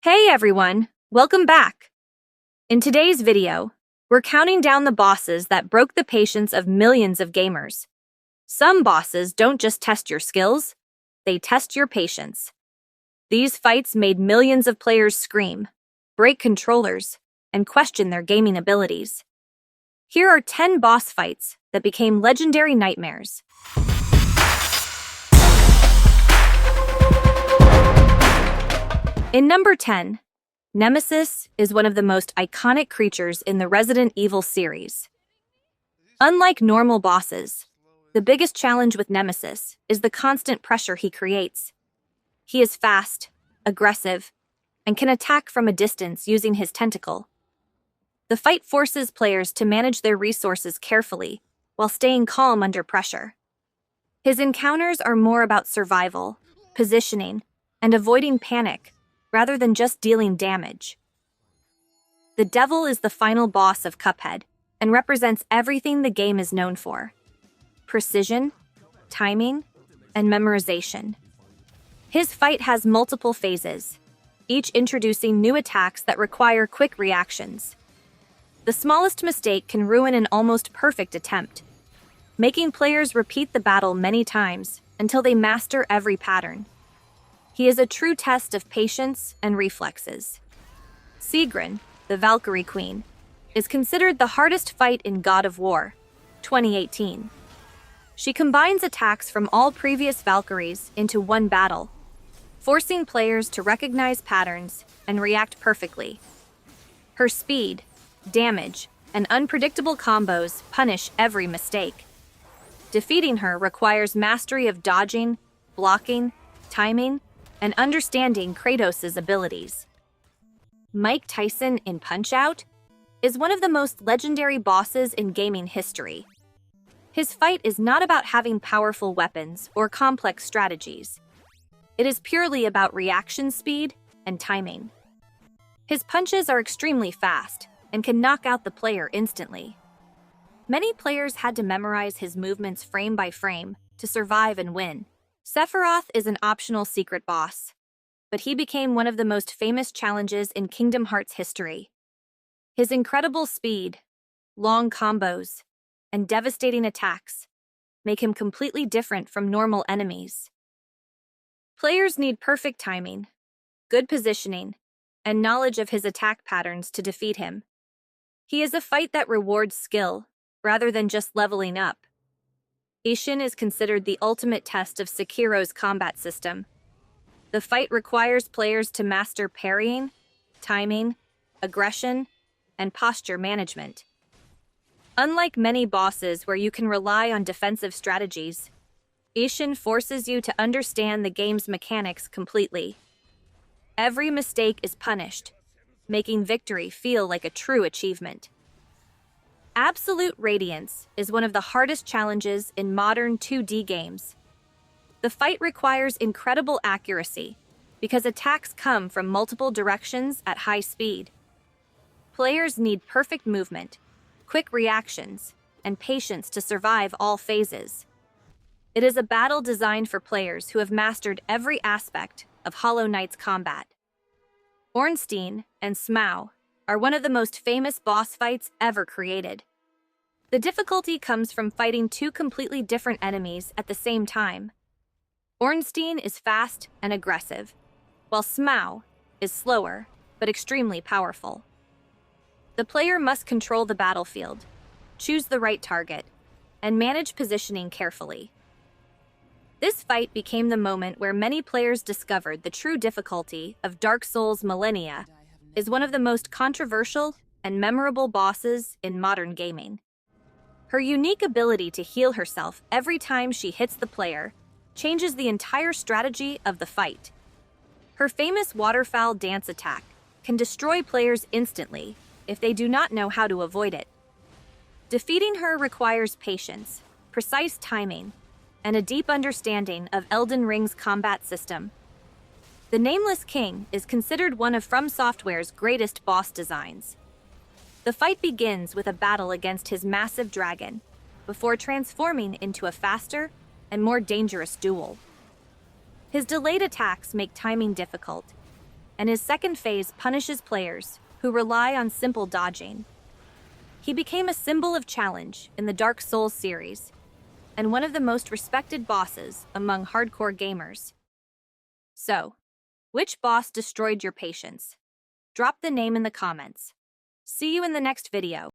Hey everyone, welcome back. In today's video, we're counting down the bosses that broke the patience of millions of gamers. Some bosses don't just test your skills, they test your patience. These fights made millions of players scream, break controllers, and question their gaming abilities. Here are 10 boss fights that became legendary nightmares. In number 10, Nemesis is one of the most iconic creatures in the Resident Evil series. Unlike normal bosses, the biggest challenge with Nemesis is the constant pressure he creates. He is fast, aggressive, and can attack from a distance using his tentacle. The fight forces players to manage their resources carefully while staying calm under pressure. His encounters are more about survival, positioning, and avoiding panic, rather than just dealing damage. The Devil is the final boss of Cuphead and represents everything the game is known for: precision, timing, and memorization. His fight has multiple phases, each introducing new attacks that require quick reactions. The smallest mistake can ruin an almost perfect attempt, making players repeat the battle many times until they master every pattern. He is a true test of patience and reflexes. Sigrun, the Valkyrie Queen, is considered the hardest fight in God of War, 2018. She combines attacks from all previous Valkyries into one battle, forcing players to recognize patterns and react perfectly. Her speed, damage, and unpredictable combos punish every mistake. Defeating her requires mastery of dodging, blocking, timing, and understanding Kratos' abilities. Mike Tyson in Punch-Out is one of the most legendary bosses in gaming history. His fight is not about having powerful weapons or complex strategies. It is purely about reaction speed and timing. His punches are extremely fast and can knock out the player instantly. Many players had to memorize his movements frame by frame to survive and win. Sephiroth is an optional secret boss, but he became one of the most famous challenges in Kingdom Hearts history. His incredible speed, long combos, and devastating attacks make him completely different from normal enemies. Players need perfect timing, good positioning, and knowledge of his attack patterns to defeat him. He is a fight that rewards skill, rather than just leveling up. Ishin is considered the ultimate test of Sekiro's combat system. The fight requires players to master parrying, timing, aggression, and posture management. Unlike many bosses where you can rely on defensive strategies, Ishin forces you to understand the game's mechanics completely. Every mistake is punished, making victory feel like a true achievement. Absolute Radiance is one of the hardest challenges in modern 2D games. The fight requires incredible accuracy because attacks come from multiple directions at high speed. Players need perfect movement, quick reactions, and patience to survive all phases. It is a battle designed for players who have mastered every aspect of Hollow Knight's combat. Ornstein and Smough are one of the most famous boss fights ever created. The difficulty comes from fighting two completely different enemies at the same time. Ornstein is fast and aggressive, while Smough is slower but extremely powerful. The player must control the battlefield, choose the right target, and manage positioning carefully. This fight became the moment where many players discovered the true difficulty of Dark Souls Millennia is one of the most controversial and memorable bosses in modern gaming. Her unique ability to heal herself every time she hits the player changes the entire strategy of the fight. Her famous waterfowl dance attack can destroy players instantly if they do not know how to avoid it. Defeating her requires patience, precise timing, and a deep understanding of Elden Ring's combat system. The Nameless King is considered one of From Software's greatest boss designs. The fight begins with a battle against his massive dragon, before transforming into a faster and more dangerous duel. His delayed attacks make timing difficult, and his second phase punishes players who rely on simple dodging. He became a symbol of challenge in the Dark Souls series, and one of the most respected bosses among hardcore gamers. So, which boss destroyed your patience? Drop the name in the comments. See you in the next video.